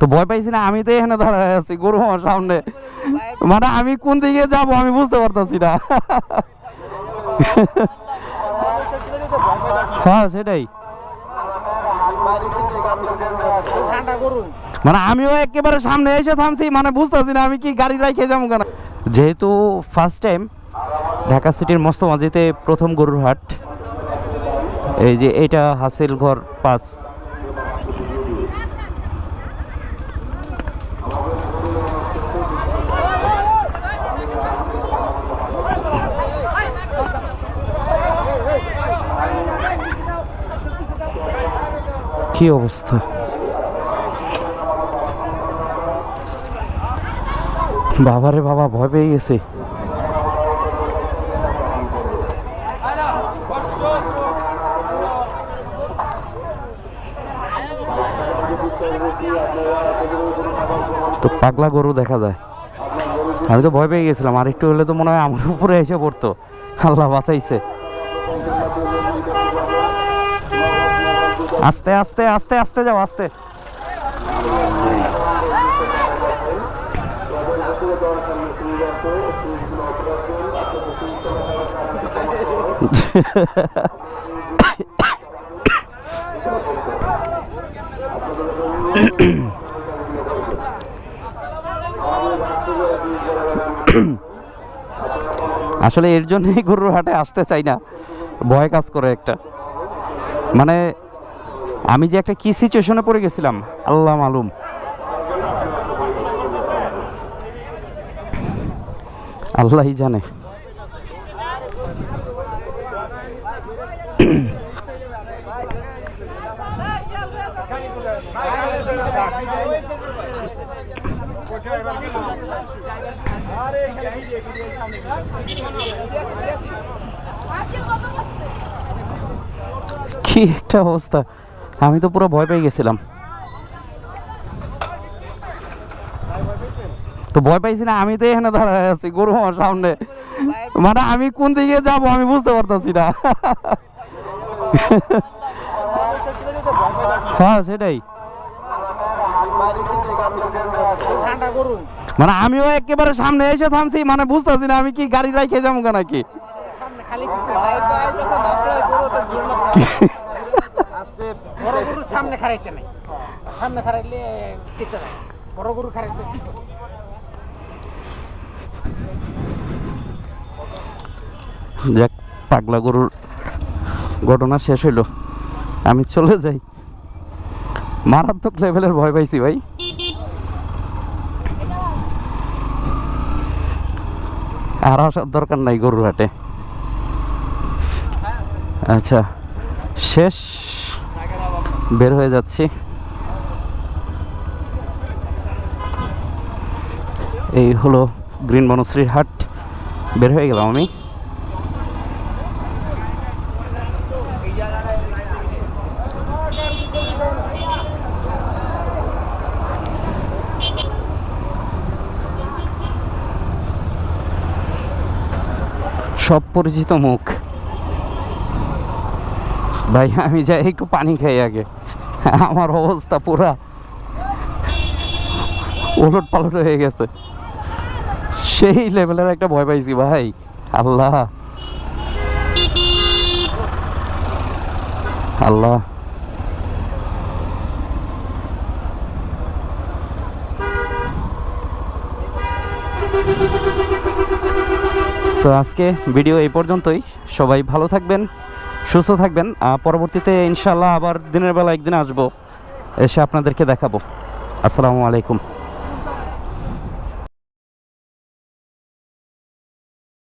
তো ভয় পাইছি না, আমি তো এখানে দাঁড়ায় আছি গরু আমার সামনে, মানে আমি কোন দিকে যাব আমি বুঝতে পারতাছি না। হ্যাঁ সেটাই, মানে আমিও একেবারে সামনে এসে থামছি, মানে বুঝতেছি না আমি কি গাড়ি রাখে যাবো কেন। যেহেতু ফার্স্ট টাইম ঢাকা সিটির মস্তমাজিতে প্রথম গরুর হাট, এই যে এটা হাসিল ঘর 5। কি অবস্থা, বাবারে বাবা ভয় পেয়ে গেছে। তো পাগলা গরু দেখা যায়, আমি তো ভয় পেয়ে গেছিলাম, আর একটু হলে তো মনে হয় আমার উপরে এসে পড়তো। আল্লাহ বাঁচাইছে। আস্তে আস্তে আস্তে আস্তে যাও, আস্তে। আসলে এর জন্যই গরুর হাটে আসতে চাই না, ভয় কাজ করে একটা। মানে আমি যে একটা কি সিচুয়েশনে পড়ে গেছিলাম আল্লাহ মালুম। আল্লাহই জানে। কি একটা অবস্থা, আমি তো পুরো ভয় পেয়ে গেছিলাম। তো ভয় পাইছি না, আমি তো এখানে দাঁড়ায় আছি গরু আমার সামনে, মানে আমি কোন দিকে যাব আমি বুঝতে পারতাছি না। হ্যাঁ সেটাই, মানে আমিও একেবারে সামনে এসে থামছি, মানে বুঝতেছি না আমি কি গাড়ি রাখে যাবো নাকি। সামনে খারাইতে নাই, সামনে খারাইলে বড় গরু খারাইতে। যাক, পাগলা গরুর ঘটনা শেষ হইলো, আমি চলে যাই। মারাত্মক লেভেলের ভয় পাইছি ভাই। আর আসার দরকার নাই গরুর হাটে। আচ্ছা শেষ, বের হয়ে যাচ্ছি। এই হলো গ্রিন বনশ্রীর হাট, বের হয়ে গেলাম আমি। সব পরিচিত মুখ ভাই, আমি যাই একটু পানি খাই আগে, আমার অবস্থা পুরা ওলট পালট হয়ে গেছে। সেই লেভেলের একটা ভয় পাইছি ভাই, আল্লাহ আল্লাহ। তো আজকে ভিডিও এই পর্যন্তই। সবাই ভালো থাকবেন, সুস্থ থাকবেন। পরবর্তীতে ইনশাল্লাহ আবার দিনের বেলা একদিন আসবো, এসে আপনাদেরকে দেখাবো। আসসালামু আলাইকুম।